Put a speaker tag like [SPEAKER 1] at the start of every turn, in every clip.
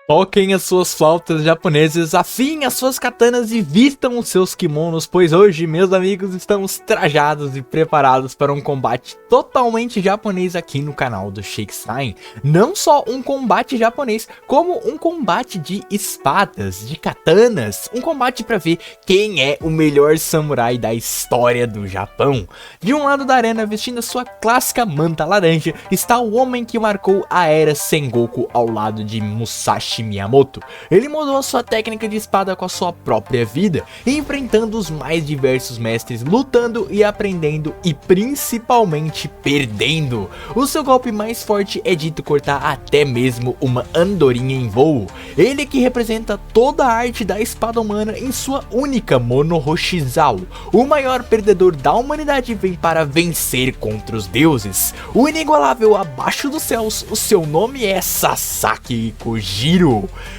[SPEAKER 1] Toquem as suas flautas japonesas, afiem as suas katanas e vistam os seus kimonos, pois hoje, meus amigos, estamos trajados e preparados para um combate totalmente japonês aqui no canal do Shakestein. Não só um combate japonês, como um combate de espadas, de katanas, um combate para ver quem é o melhor samurai da história do Japão. De um lado da arena, vestindo a sua clássica manta laranja, está o homem que marcou a era Sengoku ao lado de Musashi Miyamoto. Ele mudou a sua técnica de espada com a sua própria vida, enfrentando os mais diversos mestres, lutando e aprendendo e principalmente perdendo. O seu golpe mais forte é dito cortar até mesmo uma andorinha em voo. Ele que representa toda a arte da espada humana em sua única Mono Hoshizao. O maior perdedor da humanidade vem para vencer contra os deuses. O inigualável abaixo dos céus, o seu nome é Sasaki Kojiro.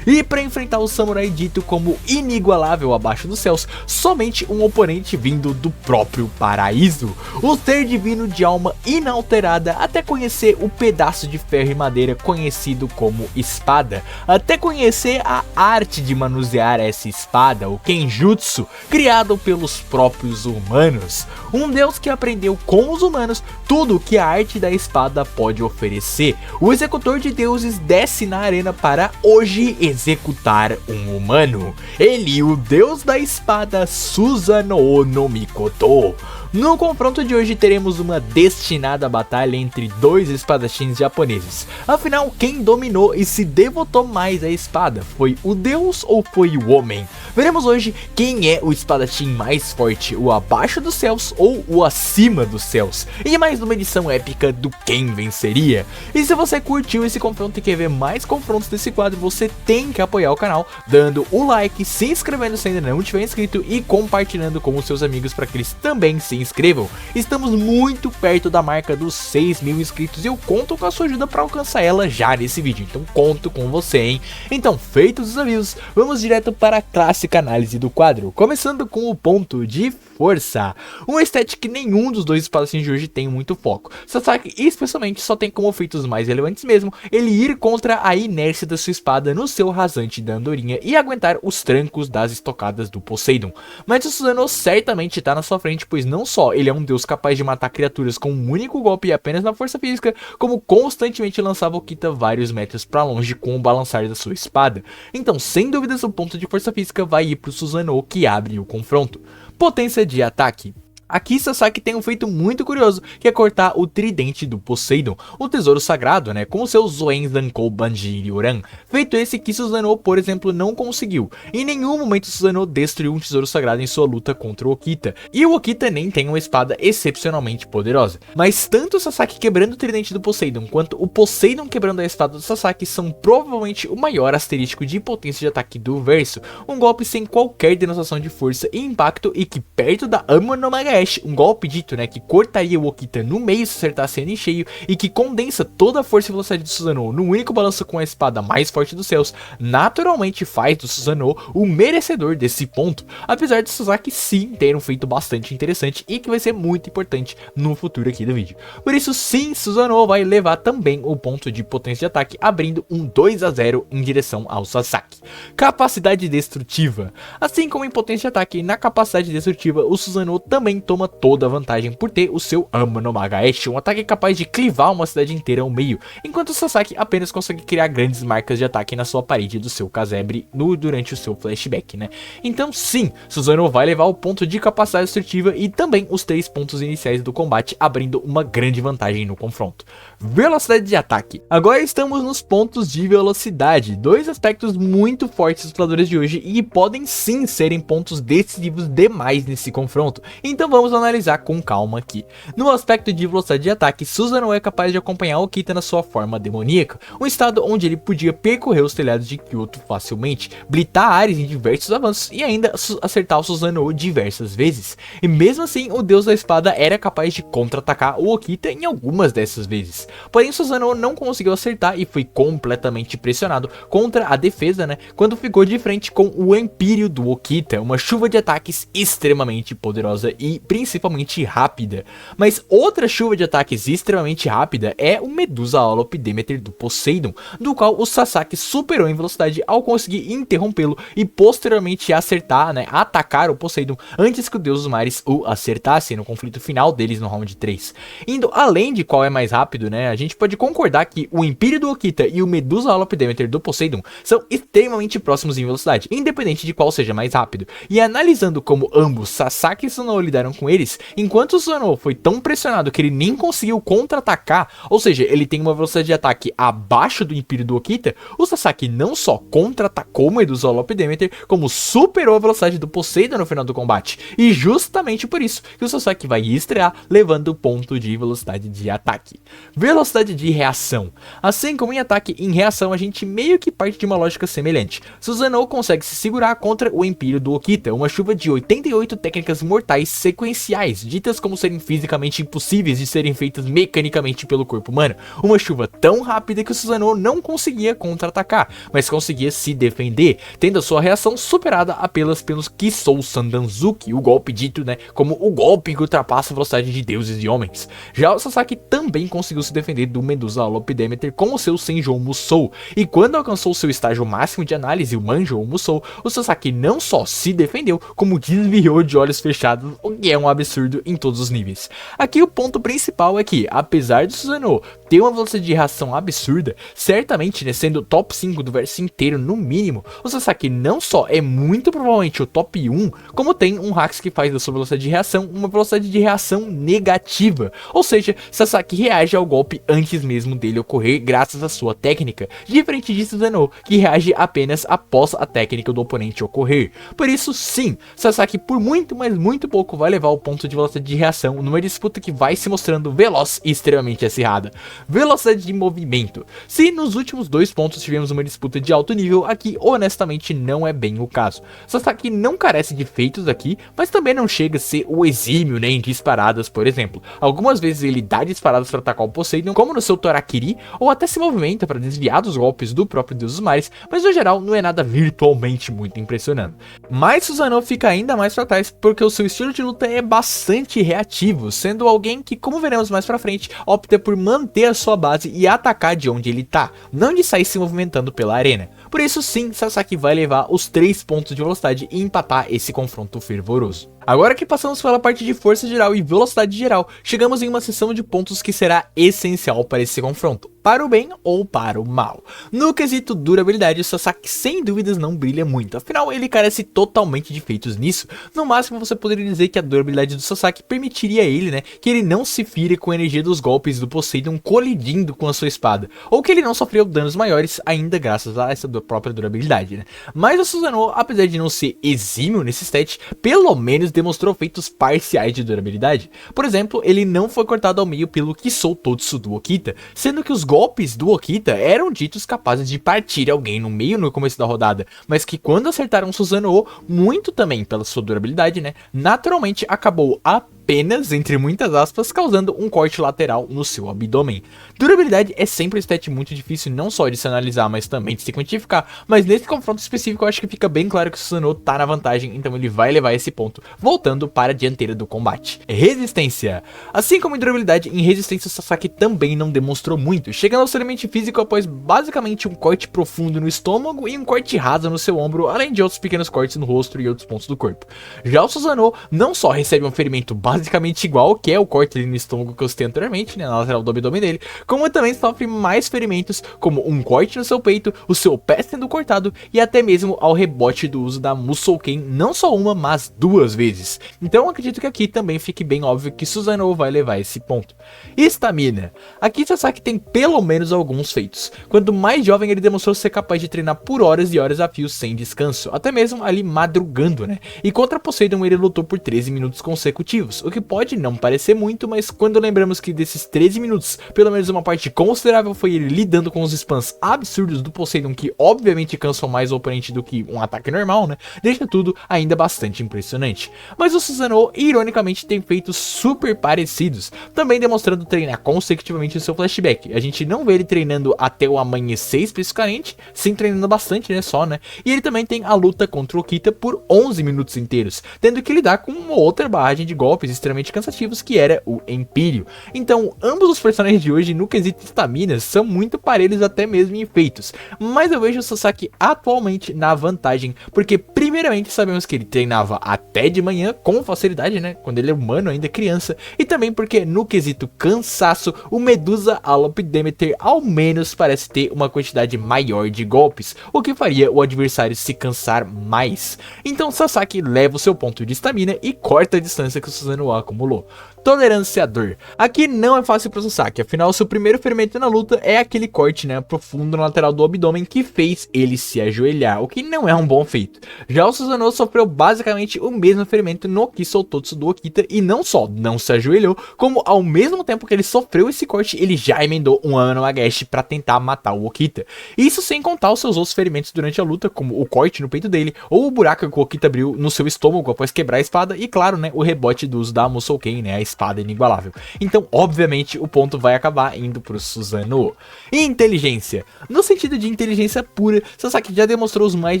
[SPEAKER 1] E para enfrentar o samurai dito como inigualável abaixo dos céus, somente um oponente vindo do próprio paraíso. O ser divino de alma inalterada, até conhecer o pedaço de ferro e madeira conhecido como espada, até conhecer a arte de manusear essa espada, o Kenjutsu, criado pelos próprios humanos. Um deus que aprendeu com os humanos tudo o que a arte da espada pode oferecer. O executor de deuses desce na arena para hoje executar um humano. Ele, o deus da espada Susanoo no Mikoto. No confronto de hoje teremos uma destinada batalha entre dois espadachins japoneses. Afinal, quem dominou e se devotou mais à espada? Foi o deus ou foi o homem? Veremos hoje quem é o espadachim mais forte, o abaixo dos céus ou o acima dos céus. E mais uma edição épica do quem venceria. E se você curtiu esse confronto e quer ver mais confrontos desse quadro, você tem que apoiar o canal, dando o like, se inscrevendo se ainda não tiver inscrito e compartilhando com os seus amigos para que eles também se inscrevam. Estamos muito perto da marca dos 6.000 inscritos e eu conto com a sua ajuda para alcançar ela já nesse vídeo, então conto com você, hein? Então, feitos os avisos, vamos direto para a clássica análise do quadro, começando com o ponto de força. Um estético que nenhum dos dois espadachins de hoje tem muito foco. Sasaki especialmente só tem como feitos mais relevantes mesmo ele ir contra a inércia da sua espada no seu rasante da andorinha e aguentar os trancos das estocadas do Poseidon. Mas o Susanoo certamente está na sua frente, pois não só ele é um deus capaz de matar criaturas com um único golpe e apenas na força física, como constantemente lançava Okita vários metros para longe com o balançar da sua espada. Então, sem dúvidas, o ponto de força física vai ir para o Susanoo, que abre o confronto. Potência de ataque. Aqui Sasaki tem um feito muito curioso, que é cortar o tridente do Poseidon, o tesouro sagrado, com o seu Zoen Zankou Banjiryoran. Feito esse que Susanoo, por exemplo, não conseguiu. Em nenhum momento Susanoo destruiu um tesouro sagrado em sua luta contra o Okita. E o Okita nem tem uma espada excepcionalmente poderosa. Mas tanto o Sasaki quebrando o tridente do Poseidon, quanto o Poseidon quebrando a espada do Sasaki são provavelmente o maior asterístico de potência de ataque do verso. Um golpe sem qualquer denotação de força e impacto e que perto da Amo no Magaeshi, um golpe dito, que cortaria o Okita no meio se acertasse ele em cheio e que condensa toda a força e velocidade de Susanoo no único balanço com a espada mais forte dos céus, naturalmente faz do Susanoo o merecedor desse ponto, apesar de Sasaki sim ter um feito bastante interessante e que vai ser muito importante no futuro aqui do vídeo. Por isso sim, Susanoo vai levar também o ponto de potência de ataque, abrindo um 2-0 em direção ao Sasaki. Capacidade destrutiva. Assim como em potência de ataque, na capacidade destrutiva, o Susanoo também toma toda a vantagem por ter o seu Amo no Magaeshi, um ataque capaz de clivar uma cidade inteira ao meio, enquanto o Sasaki apenas consegue criar grandes marcas de ataque na sua parede do seu casebre durante o seu flashback, Então sim, Susanoo vai levar o ponto de capacidade destrutiva e também os 3 pontos iniciais do combate, abrindo uma grande vantagem no confronto. Velocidade de ataque. Agora estamos nos pontos de velocidade, dois aspectos muito fortes dos lutadores de hoje e podem sim serem pontos decisivos demais nesse confronto, então vamos analisar com calma aqui. No aspecto de velocidade de ataque, Susanoo é capaz de acompanhar o Okita na sua forma demoníaca, um estado onde ele podia percorrer os telhados de Kyoto facilmente, blitar áreas em diversos avanços e ainda acertar o Susanoo diversas vezes. E mesmo assim, o deus da espada era capaz de contra-atacar o Okita em algumas dessas vezes. Porém, Susanoo não conseguiu acertar e foi completamente pressionado contra a defesa, quando ficou de frente com o Empíreo do Okita, uma chuva de ataques extremamente poderosa e principalmente rápida. Mas outra chuva de ataques extremamente rápida é o Medusa Holop Demeter do Poseidon, do qual o Sasaki superou em velocidade ao conseguir interrompê-lo e posteriormente acertar, né, atacar o Poseidon antes que o Deus dos Mares o acertasse no conflito final deles no round 3. Indo além de qual é mais rápido, né, a gente pode concordar que o Império do Okita e o Medusa Holop Demeter do Poseidon são extremamente próximos em velocidade, independente de qual seja mais rápido. E analisando como ambos, Sasaki e Susanoo, lidaram com eles, enquanto o Susanoo foi tão pressionado que ele nem conseguiu contra-atacar, ou seja, ele tem uma velocidade de ataque abaixo do Império do Okita, o Sasaki não só contra-atacou o Medusa Holop Demeter, como superou a velocidade do Poseidon no final do combate. E justamente por isso que o Sasaki vai estrear levando o ponto de velocidade de ataque. Velocidade de reação. Assim como em ataque, em reação a gente meio que parte de uma lógica semelhante. Susanoo consegue se segurar contra o Império do Okita, uma chuva de 88 técnicas mortais sequenciais, ditas como serem fisicamente impossíveis de serem feitas mecanicamente pelo corpo humano. Uma chuva tão rápida que o Susanoo não conseguia contra-atacar, mas conseguia se defender, tendo a sua reação superada apenas pelos Kisou Sandanzuki, o golpe dito, né, como o golpe que ultrapassa a velocidade de deuses e homens. Já o Sasaki também conseguiu se defender do Medusa Holop Demeter com o seu Senjou Musou, e quando alcançou seu estágio máximo de análise, o Manjou Musou, o Sasaki não só se defendeu, como desviou de olhos fechados, o que é um absurdo em todos os níveis. Aqui o ponto principal é que, apesar do Susanoo ter uma velocidade de reação absurda, certamente, né, sendo o top 5 do verso inteiro no mínimo, o Sasaki não só é muito provavelmente o top 1, como tem um hacks que faz da sua velocidade de reação uma velocidade de reação negativa, ou seja, Sasaki reage ao golpe antes mesmo dele ocorrer graças à sua técnica, diferente de Susanoo, que reage apenas após a técnica do oponente ocorrer. Por isso sim, Sasaki por muito, mas muito pouco vai levar o ponto de velocidade de reação numa disputa que vai se mostrando veloz e extremamente acirrada. Velocidade de movimento. Se nos últimos 2 pontos tivemos uma disputa de alto nível, aqui honestamente não é bem o caso. Sasaki não carece de feitos aqui, mas também não chega a ser o exímio, né, em disparadas, por exemplo. Algumas vezes ele dá disparadas para atacar o Poseidon, como no seu Torakiri, ou até se movimenta para desviar dos golpes do próprio Deus dos Mares, mas no geral não é nada virtualmente muito impressionante. Mas Susanoo fica ainda mais para trás porque o seu estilo de luta é bastante reativo, sendo alguém que, como veremos mais pra frente, opta por manter a sua base e atacar de onde ele tá, não de sair se movimentando pela arena. Por isso sim, Sasaki vai levar os 3 pontos de velocidade e empatar esse confronto fervoroso. Agora que passamos pela parte de força geral e velocidade geral, chegamos em uma seção de pontos que será essencial para esse confronto, para o bem ou para o mal. No quesito durabilidade, o Sasaki sem dúvidas não brilha muito, afinal ele carece totalmente de feitos nisso. No máximo você poderia dizer que a durabilidade do Sasaki permitiria a ele, né, que ele não se fire com a energia dos golpes do Poseidon colidindo com a sua espada, ou que ele não sofreu danos maiores ainda graças a essa própria durabilidade, né. Mas o Susanoo, apesar de não ser exímio nesse stat, pelo menos demonstrou feitos parciais de durabilidade. Por exemplo, ele não foi cortado ao meio pelo Kisou Totsu do Okita, sendo que os golpes do Okita eram ditos capazes de partir alguém no meio no começo da rodada, mas que quando acertaram Susanoo, muito também pela sua durabilidade, né, naturalmente acabou apenas, entre muitas aspas, causando um corte lateral no seu abdômen. Durabilidade é sempre um stat muito difícil não só de se analisar, mas também de se quantificar, mas nesse confronto específico eu acho que fica bem claro que o Susanoo tá na vantagem, então ele vai levar esse ponto, voltando para a dianteira do combate. Resistência. Assim como em durabilidade, em resistência o Sasaki também não demonstrou muito, chegando ao seu limite físico após basicamente um corte profundo no estômago e um corte raso no seu ombro, além de outros pequenos cortes no rosto e outros pontos do corpo. Já o Susanoo não só recebe um ferimento basicamente igual, que é o corte ali no estômago que eu citei anteriormente, né, na lateral do abdômen dele, como também sofre mais ferimentos, como um corte no seu peito, o seu pé sendo cortado e até mesmo ao rebote do uso da Musouken, não só uma, mas 2 vezes. Então acredito que aqui também fique bem óbvio que Susanoo vai levar esse ponto. Estamina. Aqui Sasaki tem pelo menos alguns feitos. Quando mais jovem ele demonstrou ser capaz de treinar por horas e horas a fio sem descanso, até mesmo ali madrugando, né? E contra Poseidon ele lutou por 13 minutos consecutivos, o que pode não parecer muito, mas quando lembramos que desses 13 minutos, pelo menos uma parte considerável foi ele lidando com os spams absurdos do Poseidon, que obviamente cansam mais o oponente do que um ataque normal, né? Deixa tudo ainda bastante impressionante. Mas o Susanoo, ironicamente, tem feitos super parecidos, também demonstrando treinar consecutivamente o seu flashback. A gente não vê ele treinando até o amanhecer especificamente, sim treinando bastante, né, só, né? E ele também tem a luta contra o Okita por 11 minutos inteiros, tendo que lidar com uma outra barragem de golpes extremamente cansativos, que era o Empírio. Então, ambos os personagens de hoje, no quesito estamina, são muito parelhos até mesmo em efeitos, mas eu vejo o Sasaki atualmente na vantagem, porque primeiramente sabemos que ele treinava até de manhã com facilidade, né, quando ele é humano, ainda criança, e também porque no quesito cansaço, o Medusa Alop Demeter ao menos parece ter uma quantidade maior de golpes, o que faria o adversário se cansar mais. Então Sasaki leva o seu ponto de estamina e corta a distância que o Susanoo acumulou. Tolerância à dor. Aqui não é fácil para o Sasaki, afinal seu primeiro ferimento na luta é aquele corte, né, profundo na lateral do abdômen que fez ele se ajoelhar, o que não é um bom feito. Já o Susanoo sofreu basicamente o mesmo ferimento no Kisototsu do Okita e não só não se ajoelhou, como ao mesmo tempo que ele sofreu esse corte, ele já emendou um Ame no Agaeshi para tentar matar o Okita. Isso sem contar os seus outros ferimentos durante a luta, como o corte no peito dele, ou o buraco que o Okita abriu no seu estômago após quebrar a espada, e claro, né, o rebote do uso da Musouken, né, a espada inigualável. Então, obviamente, o ponto vai acabar indo pro Susanoo. E inteligência. No sentido de inteligência pura, Sasaki já demonstrou os mais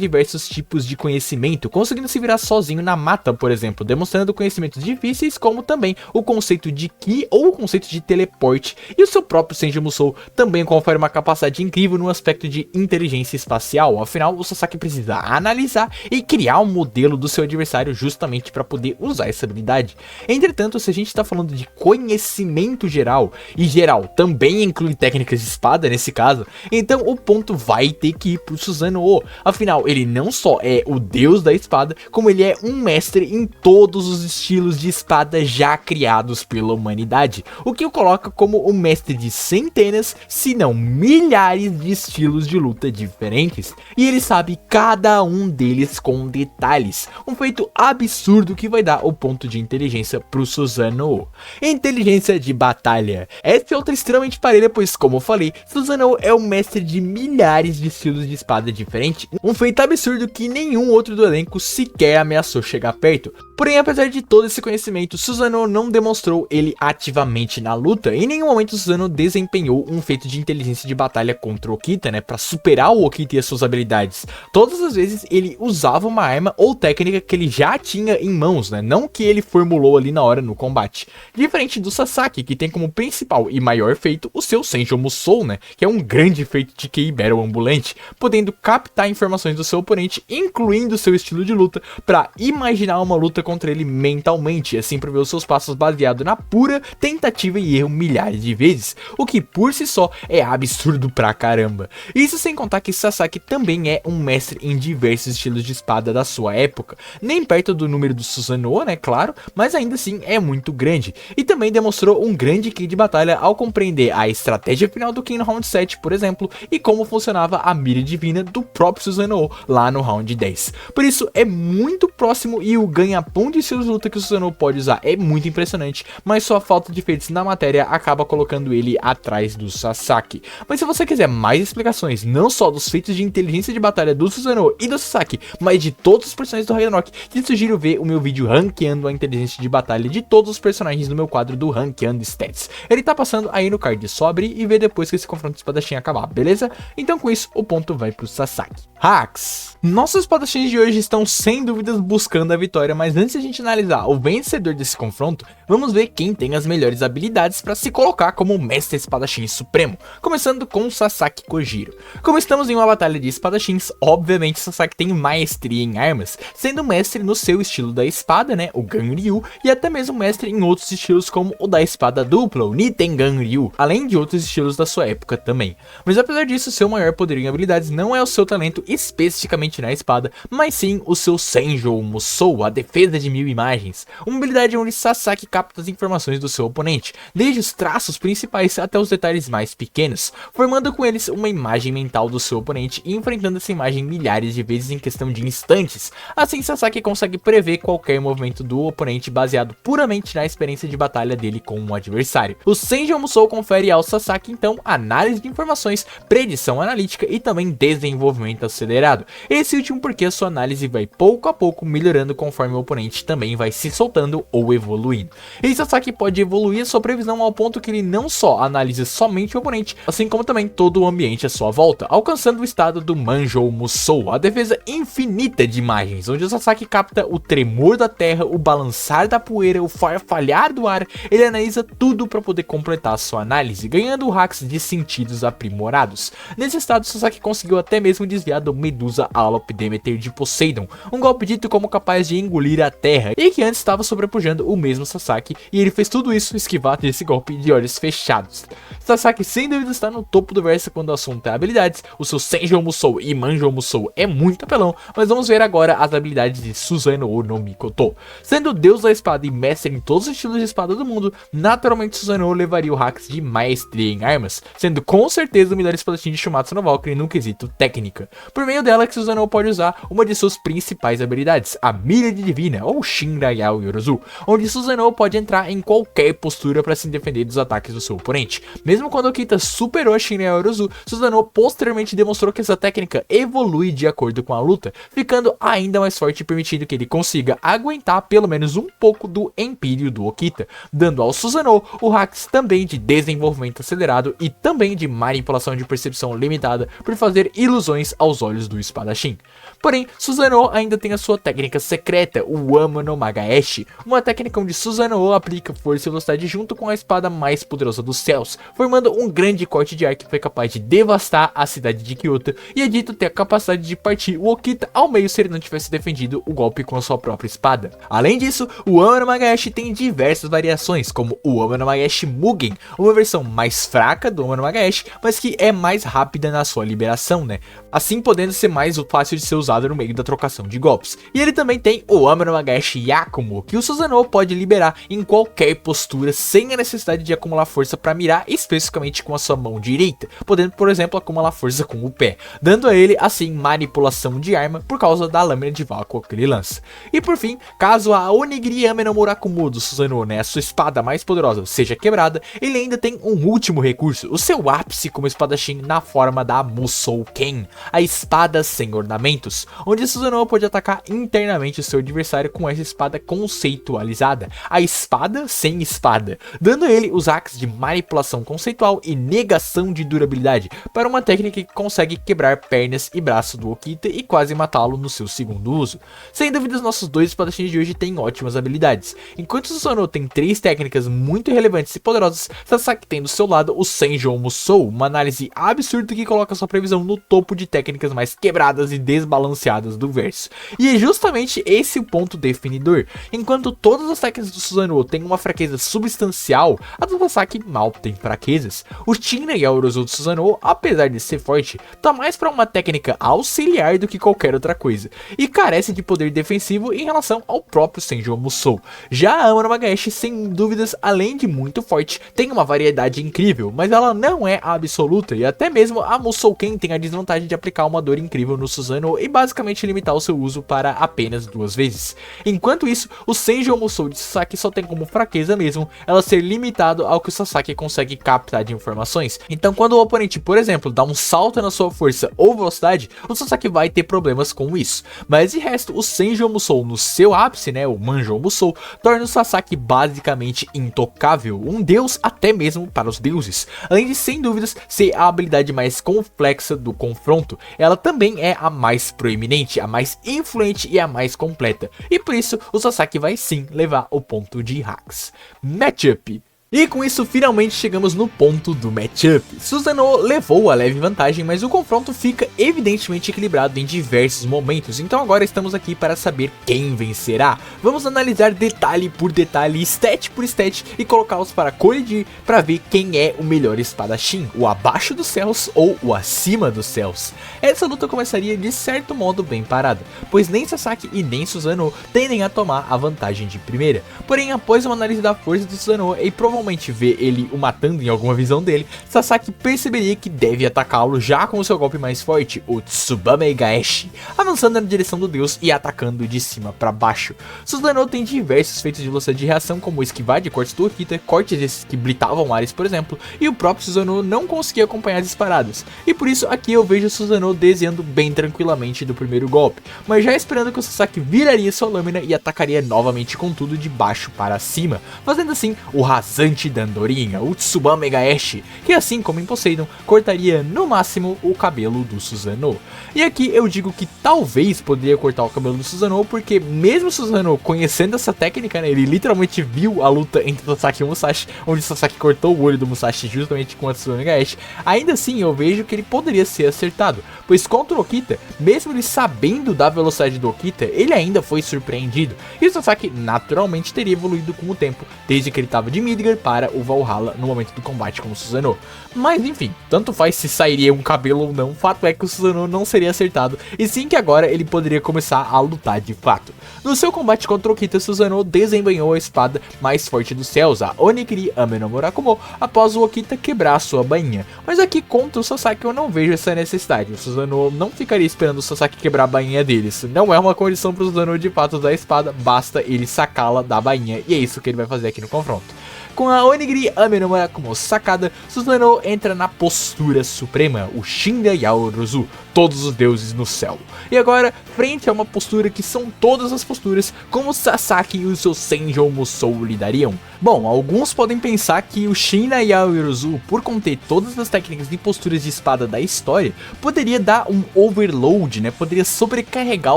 [SPEAKER 1] diversos tipos de conhecimento, conseguindo se virar sozinho na mata, por exemplo, demonstrando conhecimentos difíceis, como também o conceito de Ki ou o conceito de teleporte, e o seu próprio Senju Musou também confere uma capacidade incrível no aspecto de inteligência espacial. Afinal, o Sasaki precisa analisar e criar um modelo do seu adversário justamente para poder usar essa habilidade. Entretanto, se a gente está falando de conhecimento geral, e geral também inclui técnicas de espada nesse caso, então o ponto vai ter que ir pro Susanoo. Afinal, ele não só é o deus da espada, como ele é um mestre em todos os estilos de espada já criados pela humanidade, o que o coloca como o mestre de centenas, se não milhares de estilos de luta diferentes, e ele sabe cada um deles com detalhes, um feito absurdo que vai dar o ponto de inteligência pro Susanoo. Inteligência de batalha. Essa é outra extremamente parelha, pois como eu falei, Susanoo é o mestre de milhares de estilos de espada diferentes, um feito absurdo que nenhum outro do elenco sequer ameaçou chegar perto. Porém, apesar de todo esse conhecimento, Susanoo não demonstrou ele ativamente na luta. Em nenhum momento Susanoo desempenhou um feito de inteligência de batalha contra o Okita, né, para superar o Okita e as suas habilidades. Todas as vezes ele usava uma arma ou técnica que ele já tinha em mãos, né, não que ele formulou ali na hora no combate. Diferente do Sasaki, que tem como principal e maior feito o seu Senju Musou, né, que é um grande feito de Ki Battle ambulante, podendo captar informações do seu oponente, incluindo seu estilo de luta, para imaginar uma luta contra ele mentalmente, assim prever os seus passos baseado na pura tentativa e erro milhares de vezes, o que por si só é absurdo pra caramba. Isso sem contar que Sasaki também é um mestre em diversos estilos de espada da sua época, nem perto do número do Susanoo, né, claro, mas ainda assim é muito grande, e também demonstrou um grande Ki de batalha ao compreender a estratégia final do Ki no round 7, por exemplo, e como funcionava a mira divina do próprio Susanoo lá no round 10. Por isso é muito próximo e o ganha-pão de estilos de luta que o Susanoo pode usar é muito impressionante, mas sua falta de feitos na matéria acaba colocando ele atrás do Sasaki. Mas se você quiser mais explicações, não só dos feitos de inteligência de batalha do Susanoo e do Sasaki, mas de todos os personagens do Ragnarok, te sugiro ver o meu vídeo ranqueando a inteligência de batalha de todos os personagens no meu quadro do Ranqueando Stats. Ele tá passando aí no card, só abrir e ver depois que esse confronto de espadachim acabar, beleza? Então com isso, o ponto vai pro Sasaki. Hacks. Nossos espadachins de hoje estão sem dúvidas buscando a vitória, mas antes de a gente analisar o vencedor desse confronto, vamos ver quem tem as melhores habilidades para se colocar como o mestre espadachim supremo, começando com Sasaki Kojiro. Como estamos em uma batalha de espadachins, obviamente Sasaki tem maestria em armas, sendo mestre no seu estilo da espada, né, o Ganryu, e até mesmo mestre em outros estilos como o da espada dupla, o Nitengan Ryu, além de outros estilos da sua época também. Mas apesar disso, seu maior poderio em habilidades não é o seu talento especificamente na espada, mas sim o seu Senju Musou, a defesa de 1000 imagens, uma habilidade onde Sasaki capta as informações do seu oponente, desde os traços principais até os detalhes mais pequenos, formando com eles uma imagem mental do seu oponente e enfrentando essa imagem milhares de vezes em questão de instantes. Assim, Sasaki consegue prever qualquer movimento do oponente baseado puramente na experiência de batalha dele com um adversário. O Senju Musou confere ao Sasaki então análise de informações, predição analítica e também desenvolvimento acelerado. Esse último porque a sua análise vai pouco a pouco melhorando conforme o oponente também vai se soltando ou evoluindo. E Sasaki pode evoluir a sua previsão ao ponto que ele não só analisa somente o oponente, assim como também todo o ambiente à sua volta, alcançando o estado do Manjou Musou, a defesa infinita de imagens, onde o Sasaki capta o tremor da terra, o balançar da poeira, o farfalhar do ar. Ele analisa tudo para poder completar sua análise, ganhando hacks de sentidos aprimorados. Nesse estado, Sasaki conseguiu até mesmo desviar do Medusa Alop Demeter de Poseidon, um golpe dito como capaz de engolir a terra, e que antes estava sobrepujando o mesmo Sasaki, e ele fez tudo isso esquivar desse golpe de olhos fechados. Sasaki sem dúvida está no topo do verso quando o assunto é habilidades. O seu Senjou Musou e Manjou Musou é muito apelão, mas vamos ver agora as habilidades de Susanoo no Mikoto. Sendo o deus da espada e mestre em todos os estilos de espada do mundo, naturalmente Susanoo levaria o hacks de maestria em armas, sendo com certeza o melhor espadachim de Shumatsu no Valkyrie no quesito técnica. Por meio dela que Susanoo pode usar uma de suas principais habilidades, a Míriade Divina ou Shinrayao Yorozu, onde Susanoo pode entrar em qualquer postura para se defender dos ataques do seu oponente. Mesmo quando Okita superou a Shinrayao Yorozu, Susanoo posteriormente demonstrou que essa técnica evolui de acordo com a luta, ficando ainda mais forte, permitindo que ele consiga aguentar pelo menos um pouco do Empírio do Okita, dando ao Susanoo o hacks também de desenvolvimento acelerado e também de manipulação de percepção limitada por fazer ilusões aos olhos do espadachim. Porém, Susanoo ainda tem a sua técnica secreta, o Wama no Magaeshi, uma técnica onde Susanoo aplica força e velocidade junto com a espada mais poderosa dos céus, formando um grande corte de ar que foi capaz de devastar a cidade de Kyoto, e é dito ter a capacidade de partir o Okita ao meio se ele não tivesse defendido o golpe com a sua própria espada. Além disso, o Wama no Magaeshi tem diversas variações, como o Wama no Magaeshi Mugen, uma versão mais fraca do Wama no Magaeshi, mas que é mais rápida na sua liberação, assim podendo ser mais fácil de ser usado no meio da trocação de golpes. E ele também tem o Wama no Magaeshi Yakumo, que o Susanoo pode liberar em qualquer postura sem a necessidade de acumular força para mirar especificamente com a sua mão direita, podendo, por exemplo, acumular força com o pé, dando a ele, assim, manipulação de arma por causa da lâmina de vácuo que ele lança. E por fim, caso a Onigiri Ame no Murakumo do Susanoo, a sua espada mais poderosa, seja quebrada, ele ainda tem um último recurso, o seu ápice como espadachim na forma da Musou Ken, a espada sem ornamentos, onde Susanoo pode atacar internamente o seu adversário com essa espada conceitualizada, a espada sem espada, dando a ele os hacks de manipulação conceitual e negação de durabilidade, para uma técnica que consegue quebrar pernas e braços do Okita e quase matá-lo no seu segundo uso. Sem dúvidas, nossos dois espadachins de hoje têm ótimas habilidades. Enquanto Susanoo tem 3 técnicas muito relevantes e poderosas, Sasaki tem do seu lado o Senjou Musou, uma análise absurda que coloca sua previsão no topo de técnicas mais quebradas e desbalanceadas do verso. E é justamente esse o ponto definidor. Enquanto todas as técnicas do Susanoo têm uma fraqueza substancial, a do Sasaki mal tem fraquezas. O Shinrayao Yorozu do Susanoo, apesar de ser forte, tá mais para uma técnica auxiliar do que qualquer outra coisa, e carece de poder defensivo em relação ao próprio Senjou Musou. Já a Wama no Magaeshi, sem dúvidas, além de muito forte, tem uma variedade incrível, mas ela não é absoluta, e até mesmo a Musou Ken tem a desvantagem de aplicar uma dor incrível no Susanoo e basicamente limitar o seu uso para apenas 2 vezes. Enquanto isso, o Senjou Musou de Sasaki só tem como fraqueza mesmo ela ser limitado ao que o Sasaki consegue captar de informações. Então quando o oponente, por exemplo, dá um salto na sua força ou velocidade, o Sasaki vai ter problemas com isso. Mas de resto, o Senjou Musou no seu ápice, o Manjou Musou, torna o Sasaki basicamente intocável, um deus até mesmo para os deuses. Além de, sem dúvidas, ser a habilidade mais complexa do confronto, ela também é a mais proeminente, a mais influente e a mais completa. E por isso, o Sasaki vai sim levar o ponto de hacks. Matchup. E com isso finalmente chegamos no ponto do matchup. Susanoo levou a leve vantagem, mas o confronto fica evidentemente equilibrado em diversos momentos, então agora estamos aqui para saber quem vencerá. Vamos analisar detalhe por detalhe, stat por stat e colocá-los para colidir para ver quem é o melhor espadachim, o abaixo dos céus ou o acima dos céus. Essa luta começaria de certo modo bem parada, pois nem Sasaki e nem Susanoo tendem a tomar a vantagem de primeira. Porém, após uma análise da força de Susanoo e provavelmente normalmente vê ele o matando em alguma visão dele, Sasaki perceberia que deve atacá-lo já com o seu golpe mais forte, o Tsubame Gaeshi, avançando na direção do deus e atacando de cima para baixo. Susanoo tem diversos feitos de velocidade de reação, como esquivar de cortes do Okita, cortes esses que blitavam Ares, por exemplo, e o próprio Susanoo não conseguia acompanhar as disparadas, e por isso aqui eu vejo Susanoo desviando bem tranquilamente do primeiro golpe, mas já esperando que o Sasaki viraria sua lâmina e atacaria novamente com tudo de baixo para cima, fazendo assim o rasante da andorinha, o Tsubame Gaeshi, que assim como em Poseidon, cortaria no máximo o cabelo do Susanoo. E aqui eu digo que talvez poderia cortar o cabelo do Susanoo, porque mesmo Susanoo conhecendo essa técnica, né, ele literalmente viu a luta entre Sasaki e o Musashi, onde Sasaki cortou o olho do Musashi justamente com a Tsubame Gaeshi, ainda assim eu vejo que ele poderia ser acertado, pois contra o Okita, mesmo ele sabendo da velocidade do Okita, ele ainda foi surpreendido, e o Sasaki naturalmente teria evoluído com o tempo, desde que ele estava de Midgar para o Valhalla no momento do combate com o Susanoo. Mas enfim, tanto faz se sairia um cabelo ou não, o fato é que o Susanoo não seria acertado, e sim que agora ele poderia começar a lutar de fato. No seu combate contra o Okita, Susanoo desembanhou a espada mais forte dos céus, a Onigiri Ame no Murakumo, após o Okita quebrar sua bainha. Mas aqui contra o Sasaki eu não vejo essa necessidade, o Susanoo não ficaria esperando o Sasaki quebrar a bainha deles, não é uma condição para o Susanoo de fato usar a espada, basta ele sacá-la da bainha, e é isso que ele vai fazer aqui no confronto. Com a Onigiri Ame no Murakumo sacada, Susanoo entra na postura suprema, o Shinra Yaoruzu, todos os deuses no céu. E agora, frente a uma postura que são todas as posturas, como Sasaki e o seu Senjou Musou lidariam? Bom, alguns podem pensar que o Shinra Yaoruzu, por conter todas as técnicas de posturas de espada da história, poderia dar um overload, né? Poderia sobrecarregar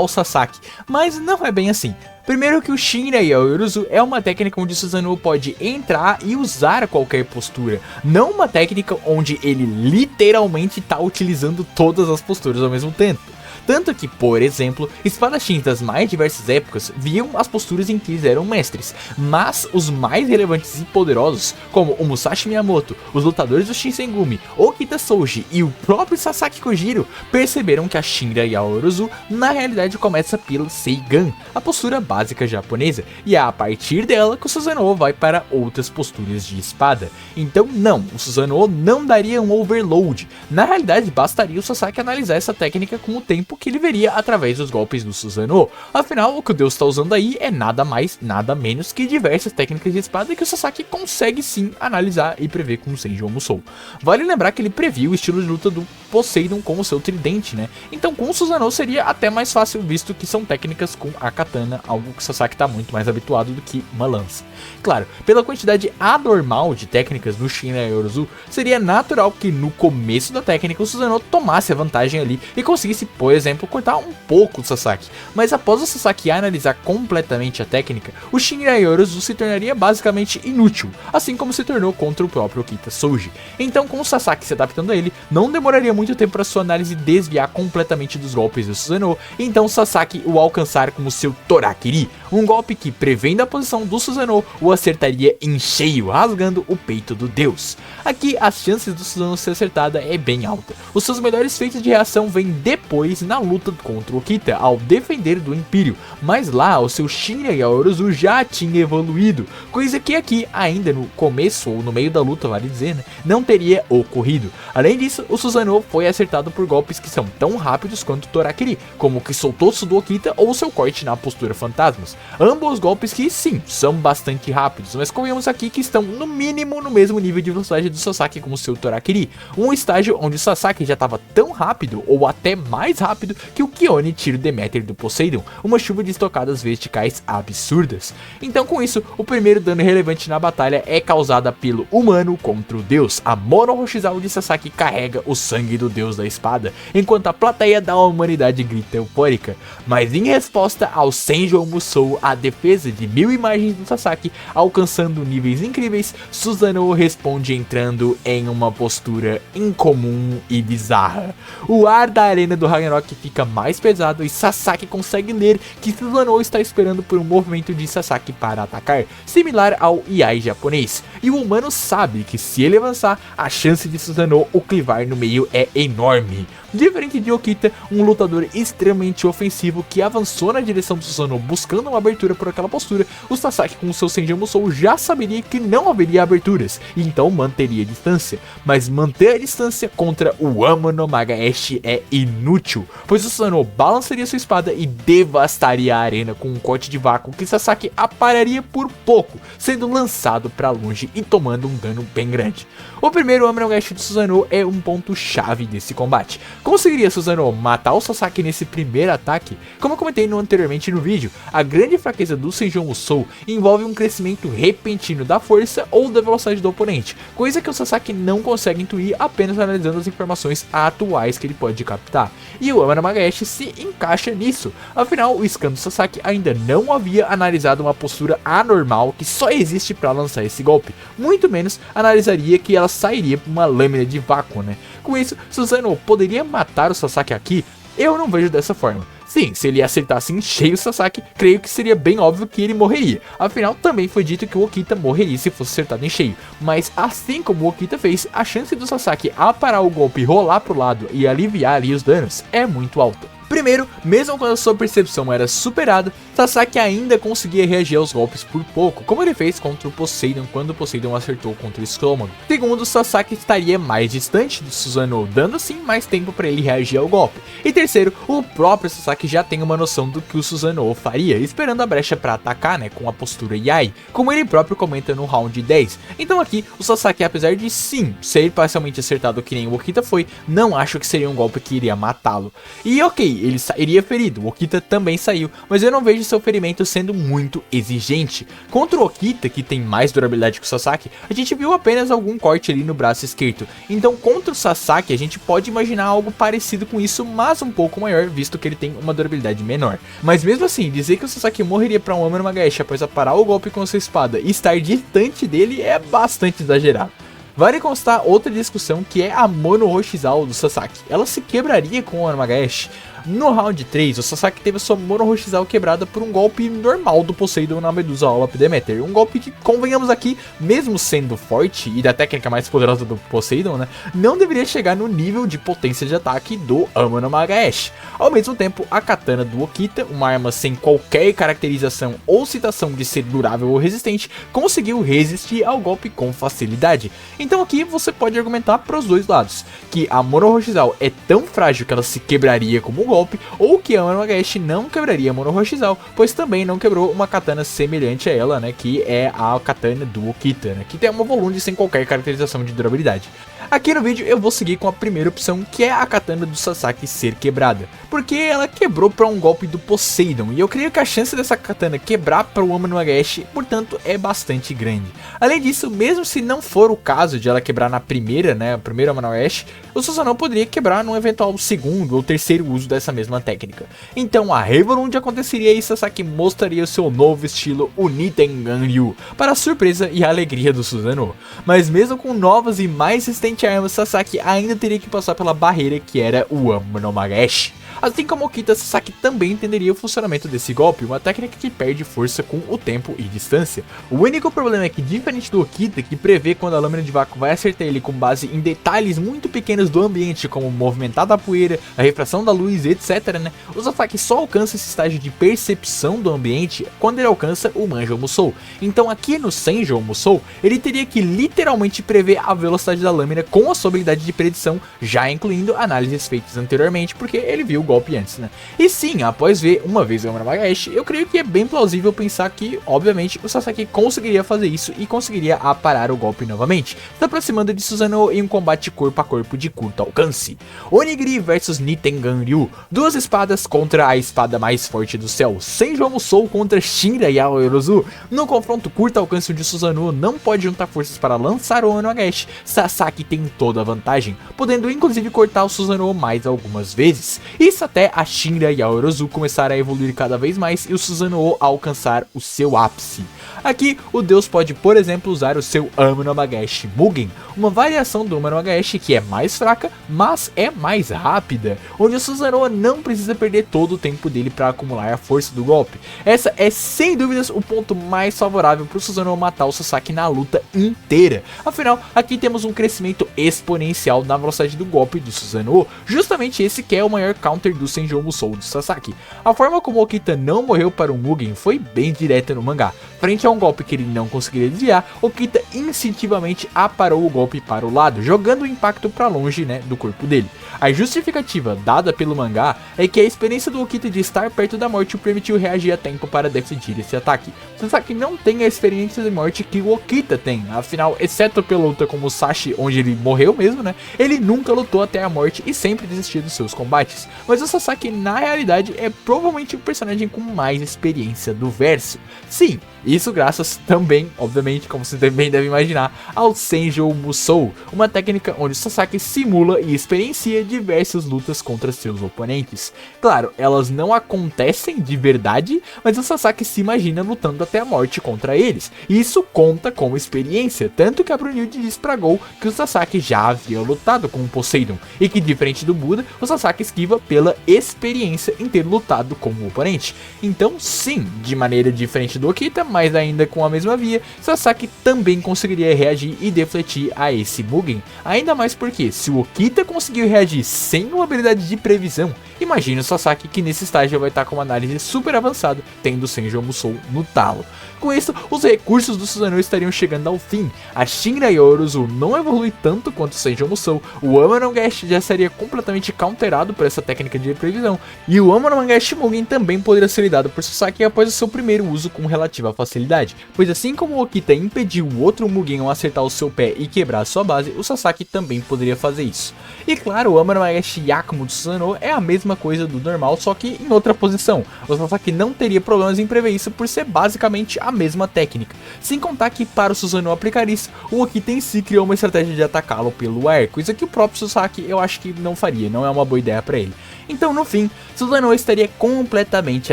[SPEAKER 1] o Sasaki, mas não é bem assim. Primeiro que o Shinra Yaoruzu é uma técnica onde Susanoo pode entrar e usar qualquer postura, não uma técnica onde ele literalmente está utilizando todas as posturas ao mesmo tempo. Tanto que, por exemplo, espadachins das mais diversas épocas viam as posturas em que eles eram mestres, mas os mais relevantes e poderosos, como o Musashi Miyamoto, os lutadores do Shinsengumi, Okita Souji e o próprio Sasaki Kojiro, perceberam que a Shinra Yaoruzu na realidade começa pela Seigan, a postura básica japonesa, e é a partir dela que o Susanoo vai para outras posturas de espada. Então não, o Susanoo não daria um overload, na realidade bastaria o Sasaki analisar essa técnica com o tempo que ele veria através dos golpes do Susanoo. Afinal, o que o deus está usando aí é nada mais, nada menos que diversas técnicas de espada que o Sasaki consegue sim analisar e prever com o Senjou Musou. Vale lembrar que ele previu o estilo de luta do Poseidon com o seu tridente, né? Então com o Susanoo seria até mais fácil, visto que são técnicas com a katana, algo que o Sasaki está muito mais habituado do que uma lança. Claro, pela quantidade anormal de técnicas no Shinra Yaoruzu, seria natural que no começo da técnica o Susanoo tomasse a vantagem ali e conseguisse, por exemplo, cortar um pouco do Sasaki, mas após o Sasaki analisar completamente a técnica, o Shinra Yaoruzu se tornaria basicamente inútil, assim como se tornou contra o próprio Okita Souji. Então com o Sasaki se adaptando a ele, não demoraria muito tempo para sua análise desviar completamente dos golpes do Susanoo, então Sasaki o alcançar com o seu Torakiri, um golpe que, prevendo a posição do Susanoo, o acertaria em cheio, rasgando o peito do deus. Aqui as chances do Susanoo ser acertada é bem alta. Os seus melhores feitos de reação vêm depois na luta contra o Okita, ao defender do Império, mas lá o seu Shinra Yaoruzu já tinha evoluído, coisa que aqui, ainda no começo ou no meio da luta, vale dizer, né, não teria ocorrido. Além disso, o Susanoo foi acertado por golpes que são tão rápidos quanto o Torakiri, como o que soltou do Okita ou seu corte na postura fantasmas. Ambos golpes que sim, são bastante rápidos, mas convenhamos aqui que estão no mínimo no mesmo nível de velocidade do Sasaki como seu Torakiri, um estágio onde o Sasaki já estava tão rápido ou até mais rápido que o Kione tira o Deméter do Poseidon, uma chuva de estocadas verticais absurdas. Então com isso, o primeiro dano relevante na batalha é causada pelo humano contra o deus. A Mono Hoshizao de Sasaki carrega o sangue do deus da espada, enquanto a plateia da humanidade grita eufórica. Mas em resposta ao Senjou Musou, a defesa de 1000 imagens do Sasaki, alcançando níveis incríveis, Susanoo responde entrando em uma postura incomum e bizarra. O ar da arena do Ragnarok fica mais pesado e Sasaki consegue ler que Susanoo está esperando por um movimento de Sasaki para atacar, similar ao Iai japonês, e o humano sabe que se ele avançar, a chance de Susanoo o clivar no meio é enorme. Diferente de Okita, um lutador extremamente ofensivo que avançou na direção do Susanoo buscando uma abertura por aquela postura, o Sasaki com o seu Senjou Musou já saberia que não haveria aberturas, e então manteria a distância. Mas manter a distância contra o Amo no Magaeshi é inútil, pois o Susanoo balançaria sua espada e devastaria a arena com um corte de vácuo que Sasaki apararia por pouco, sendo lançado para longe e tomando um dano bem grande. O primeiro Amo no Magaeshi do Susanoo é um ponto chave desse combate. Conseguiria Susanoo matar o Sasaki nesse primeiro ataque? Como eu comentei anteriormente no vídeo, a grande fraqueza do Senjou Musou envolve um crescimento repentino da força ou da velocidade do oponente, coisa que o Sasaki não consegue intuir apenas analisando as informações atuais que ele pode captar. E o Amo no Magaeshi se encaixa nisso, afinal o Scan do Sasaki ainda não havia analisado uma postura anormal que só existe para lançar esse golpe, muito menos analisaria que ela sairia por uma lâmina de vácuo, né? Com isso, Susanoo poderia matar o Sasaki aqui? Eu não vejo dessa forma. Sim, se ele acertasse em cheio o Sasaki, creio que seria bem óbvio que ele morreria. Afinal, também foi dito que o Okita morreria se fosse acertado em cheio. Mas assim como o Okita fez, a chance do Sasaki aparar o golpe, rolar pro lado e aliviar ali os danos é muito alta. Primeiro, mesmo quando a sua percepção era superada, Sasaki ainda conseguia reagir aos golpes por pouco, como ele fez contra o Poseidon quando o Poseidon acertou contra o estômago. Segundo, Sasaki estaria mais distante do Susanoo, dando assim mais tempo para ele reagir ao golpe. E terceiro, o próprio Sasaki já tem uma noção do que o Susanoo faria, esperando a brecha para atacar, né, com a postura Yai, como ele próprio comenta no round 10. Então aqui, o Sasaki, apesar de sim ser parcialmente acertado que nem o Okita foi, não acho que seria um golpe que iria matá-lo. E ok, ele sairia ferido, o Okita também saiu, mas eu não vejo seu ferimento sendo muito exigente. Contra o Okita, que tem mais durabilidade que o Sasaki, a gente viu apenas algum corte ali no braço esquerdo. Então contra o Sasaki a gente pode imaginar algo parecido com isso, mas um pouco maior, visto que ele tem uma durabilidade menor. Mas mesmo assim, dizer que o Sasaki morreria para um Amo no Magaeshi após aparar o golpe com sua espada e estar distante dele é bastante exagerado. Vale constar outra discussão, que é a Mono Hoshizal do Sasaki. Ela se quebraria com o Amo no Magaeshi? No round 3, o Sasaki teve a sua Mono Hoshizal quebrada por um golpe normal do Poseidon na Medusa All of Demeter. Um golpe que, convenhamos aqui, mesmo sendo forte e da técnica mais poderosa do Poseidon, né, não deveria chegar no nível de potência de ataque do Amo no Magaeshi. Ao mesmo tempo, a Katana do Okita, uma arma sem qualquer caracterização ou citação de ser durável ou resistente, conseguiu resistir ao golpe com facilidade. Então aqui você pode argumentar para os dois lados, que a Mono Hoshizal é tão frágil que ela se quebraria como um golpe, ou que a Amo no Magaeshi não quebraria a Mono Hoshizal, pois também não quebrou uma katana semelhante a ela, né, que é a katana do Okita, né, que tem uma volume sem qualquer caracterização de durabilidade. Aqui no vídeo eu vou seguir com a primeira opção, que é a katana do Sasaki ser quebrada, porque ela quebrou para um golpe do Poseidon, e eu creio que a chance dessa katana quebrar para o Amo no Magaeshi, portanto, é bastante grande. Além disso, mesmo se não for o caso de ela quebrar na primeira, né, a primeira Amo no Magaeshi, o Susanoo poderia quebrar num eventual segundo ou terceiro uso dessa mesma técnica. Então a Revolund aconteceria e Sasaki mostraria o seu novo estilo, o Nitengan-ryu, para a surpresa e a alegria do Susanoo. Mas mesmo com novas e mais resistentes armas, Sasaki ainda teria que passar pela barreira que era o Amo no Magaeshi. Assim como Okita, Sasaki também entenderia o funcionamento desse golpe, uma técnica que perde força com o tempo e distância. O único problema é que, diferente do Okita, que prevê quando a lâmina de vácuo vai acertar ele com base em detalhes muito pequenos do ambiente, como movimentar da poeira, a refração da luz, etc, né, o Sasaki só alcança esse estágio de percepção do ambiente quando ele alcança o Manjou Musou. Então aqui no Senjou Musou, ele teria que literalmente prever a velocidade da lâmina com a sua habilidade de predição, já incluindo análises feitas anteriormente, porque ele viu o golpe antes, né? E sim, após ver uma vez o Amo no Magaeshi, eu creio que é bem plausível pensar que, obviamente, o Sasaki conseguiria fazer isso e conseguiria aparar o golpe novamente, se aproximando de Susanoo em um combate corpo a corpo de curto alcance. Onigiri vs Nitengan-ryu, duas espadas contra a espada mais forte do céu, Senjou Musou contra Shinra Yaoyorozu. No confronto curto alcance onde Susanoo não pode juntar forças para lançar o Amo no Magaeshi, Sasaki tem toda a vantagem, podendo inclusive cortar o Susanoo mais algumas vezes. Isso até a Shinra Yaoyorozu começar a evoluir cada vez mais e o Susanoo alcançar o seu ápice. Aqui, o deus pode, por exemplo, usar o seu Amo no Magaeshi Mugen, uma variação do Amo no Magaeshi que é mais fraca, mas é mais rápida, onde o Susanoo Susanoo não precisa perder todo o tempo dele para acumular a força do golpe. Essa é sem dúvidas o ponto mais favorável para o Susanoo matar o Sasaki na luta inteira. Afinal, aqui temos um crescimento exponencial na velocidade do golpe do Susanoo, justamente esse que é o maior counter do Senjou Musou do Sasaki. A forma como Okita não morreu para o Mugen foi bem direta no mangá. Frente a um golpe que ele não conseguiria desviar, Okita instintivamente aparou o golpe para o lado, jogando o impacto para longe, do corpo dele. A justificativa dada pelo mangá é que a experiência do Okita de estar perto da morte o permitiu reagir a tempo para defender esse ataque. Sasaki não tem a experiência de morte que o Okita tem, afinal, exceto pela luta com o Musashi, onde ele morreu mesmo, ele nunca lutou até a morte e sempre desistiu dos seus combates. Mas o Sasaki, na realidade, é provavelmente o personagem com mais experiência do verso. Sim, isso graças também, obviamente, como você também deve imaginar, ao Senjou Musou, uma técnica onde o Sasaki simula e experiencia diversas lutas contra seus oponentes. Claro, elas não acontecem de verdade, mas o Sasaki se imagina lutando até a morte contra eles. E isso conta como experiência, tanto que a Brunilde diz pra Gol que o Sasaki já havia lutado com o Poseidon, e que diferente do Buda, o Sasaki esquiva pela experiência em ter lutado com o oponente. Então sim, de maneira diferente do Okita, mas ainda com a mesma via, Sasaki também conseguiria reagir e defletir a esse Mugen, ainda mais porque se o Okita conseguiu reagir sem uma habilidade de previsão, imagina o Sasaki que nesse estágio vai estar com uma análise super avançada, tendo o Senjou Musou no talo. Com isso, os recursos do Susanoo estariam chegando ao fim. A Shinra Yorozu não evolui tanto quanto o Senjou Musou, o Amanomangashi já seria completamente counterado por essa técnica de previsão, e o Amanomangashi Mugen também poderia ser lidado por Sasaki após o seu primeiro uso com relativa facilidade, pois assim como o Okita impediu o outro Mugen a acertar o seu pé e quebrar sua base, o Sasaki também poderia fazer isso. E claro, o Amanomangashi Yakumo do Susanoo é a mesma coisa do normal, só que em outra posição. O Sasaki não teria problemas em prever isso por ser basicamente a mesma técnica. Sem contar que para o Susanoo aplicar isso, o Okita em si criou uma estratégia de atacá-lo pelo ar, coisa que o próprio Sasaki eu acho que não faria, não é uma boa ideia para ele. Então no fim, Susanoo estaria completamente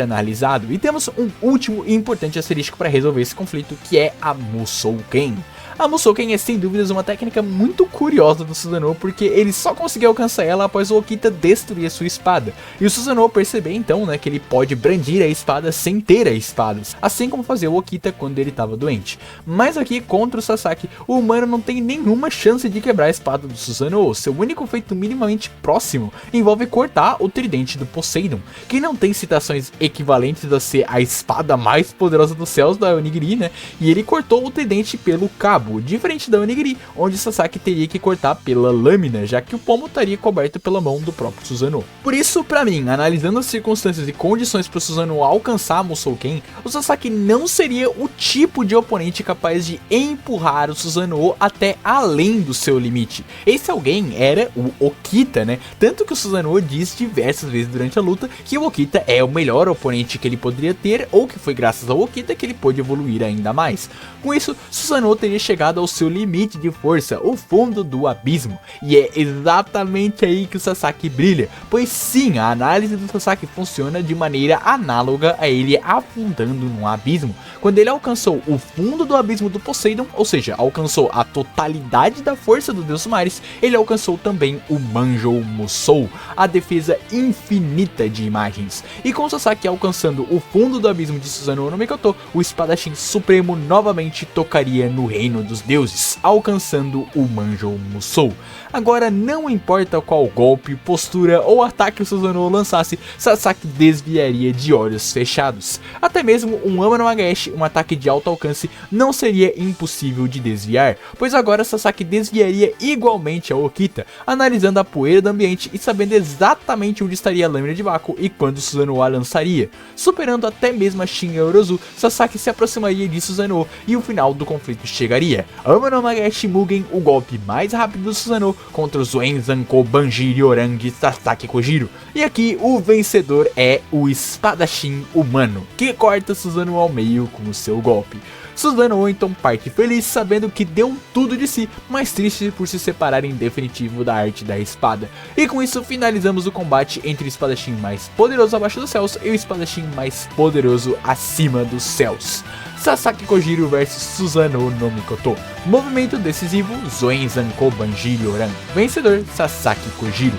[SPEAKER 1] analisado, e temos um último e importante asterisco para resolver esse conflito, que é a Musouken. A Musouken é sem dúvidas uma técnica muito curiosa do Susanoo, porque ele só conseguiu alcançar ela após o Okita destruir a sua espada. E o Susanoo perceber então, que ele pode brandir a espada sem ter a espada, assim como fazia o Okita quando ele estava doente. Mas aqui contra o Sasaki, o humano não tem nenhuma chance de quebrar a espada do Susanoo. Seu único feito minimamente próximo envolve cortar o tridente do Poseidon, que não tem citações equivalentes a ser a espada mais poderosa dos céus da Onigiri, e ele cortou o tridente pelo cabo, diferente da Onigiri, onde Sasaki teria que cortar pela lâmina, já que o pomo estaria coberto pela mão do próprio Susanoo. Por isso, pra mim, analisando as circunstâncias e condições para o Susanoo alcançar a Musouken, o Sasaki não seria o tipo de oponente capaz de empurrar o Susanoo até além do seu limite. Esse alguém era o Okita, Tanto que o Susanoo diz diversas vezes durante a luta que o Okita é o melhor oponente que ele poderia ter, ou que foi graças ao Okita que ele pôde evoluir ainda mais. Com isso, Susanoo teria chegado ao seu limite de força, o fundo do abismo, e é exatamente aí que o Sasaki brilha, pois sim, a análise do Sasaki funciona de maneira análoga a ele afundando num abismo. Quando ele alcançou o fundo do abismo do Poseidon, ou seja, alcançou a totalidade da força do Deus Mares, ele alcançou também o Manjou Musou, a defesa infinita de imagens. E com o Sasaki alcançando o fundo do abismo de Susanoo no Mikoto, o espadachim supremo novamente tocaria no reino dos deuses, alcançando o Manjou Musou. Agora, não importa qual golpe, postura ou ataque o Susanoo lançasse, Sasaki desviaria de olhos fechados. Até mesmo um Amanomangashi, um ataque de alto alcance, não seria impossível de desviar, pois agora Sasaki desviaria igualmente a Okita, analisando a poeira do ambiente e sabendo exatamente onde estaria a lâmina de vácuo e quando Susanoo a lançaria. Superando até mesmo a Shinra Yorozu, Sasaki se aproximaria de Susanoo e o final do conflito chegaria. Amanomangashi Mugen, o golpe mais rápido do Susanoo contra o Zoen Zankou Banjiri Orange Sasaki Kojiro. E aqui o vencedor é o espadachim humano, que corta Susanoo ao meio com o seu golpe. Susanoo então parte feliz, sabendo que deu tudo de si, mas triste por se separar em definitivo da arte da espada. E com isso finalizamos o combate entre o espadachim mais poderoso abaixo dos céus e o espadachim mais poderoso acima dos céus. Sasaki Kojiro vs Susanoo no Mikoto. Movimento decisivo, Zoen Zankou Banjiri Oran. Vencedor, Sasaki Kojiro.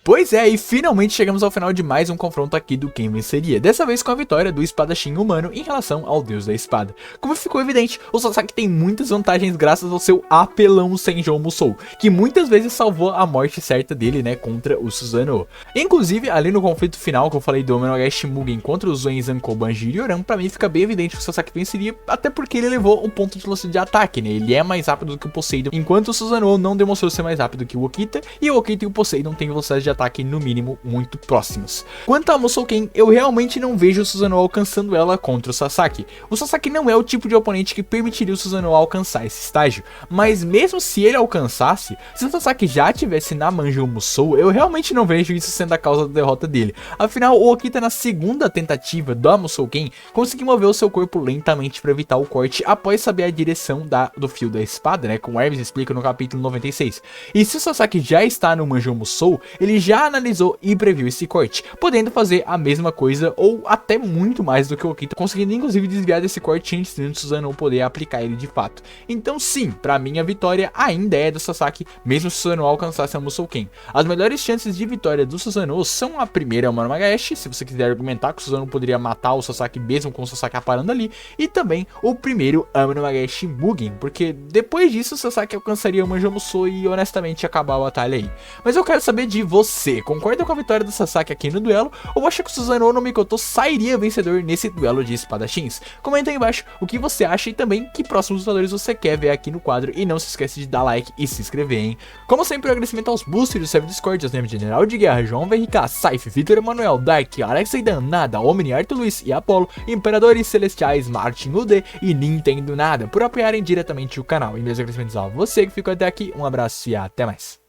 [SPEAKER 1] Pois é, e finalmente chegamos ao final de mais um confronto aqui do Quem Venceria, dessa vez com a vitória do espadachim humano em relação ao deus da espada. Como ficou evidente, o Sasaki tem muitas vantagens graças ao seu apelão Senjou Musou, que muitas vezes salvou a morte certa dele, né, contra o Susanoo. Inclusive, ali no conflito final que eu falei do Amenogeshi Mugen contra o Zoenzan Kobanji e Ryoran, pra mim fica bem evidente que o Sasaki venceria, até porque ele levou um ponto de velocidade de ataque, né, ele é mais rápido do que o Poseidon, enquanto o Susanoo não demonstrou ser mais rápido que o Okita, e o Okita e o Poseidon têm velocidade de ataque no mínimo muito próximos. Quanto a Musouken, eu realmente não vejo o Susanoo alcançando ela contra o Sasaki. O Sasaki não é o tipo de oponente que permitiria o Susanoo alcançar esse estágio, mas mesmo se ele alcançasse, se o Sasaki já tivesse na Manjou Musou, eu realmente não vejo isso sendo a causa da derrota dele. Afinal, o Okita na segunda tentativa da Musouken conseguiu mover o seu corpo lentamente para evitar o corte após saber a direção do fio da espada, né, como o Hermes explica no capítulo 96. E se o Sasaki já está no Manjou Musou, ele já analisou e previu esse corte, podendo fazer a mesma coisa ou até muito mais do que o Okita, conseguindo inclusive desviar desse corte antes de o Susanoo poder aplicar ele de fato. Então sim, pra mim a vitória ainda é do Sasaki, mesmo se o Susanoo alcançasse a Musouken. As melhores chances de vitória do Susanoo são a primeira, é o Amenogeshi, se você quiser argumentar que o Susanoo poderia matar o Sasaki mesmo com o Sasaki aparando ali, e também o primeiro Amenogeshi Mugen, porque depois disso o Sasaki alcançaria o Manjou Musou e honestamente acabar a batalha aí. Mas eu quero saber de você, concorda com a vitória do Sasaki aqui no duelo, ou acha que o Susanoo no Mikoto sairia vencedor nesse duelo de espadachins? Comenta aí embaixo o que você acha e também que próximos lutadores você quer ver aqui no quadro, e não se esquece de dar like e se inscrever, hein? Como sempre, um agradecimento aos boosters do server Discord, aos membros de General de Guerra, João VRK, Saif, Vitor Emanuel, Dark, Alex Aidan, Nada, Omni, Arthur Luiz e Apollo, Imperadores Celestiais, Martin UD e Nintendo Nada, por apoiarem diretamente o canal. E meus agradecimentos a você que ficou até aqui, um abraço e até mais.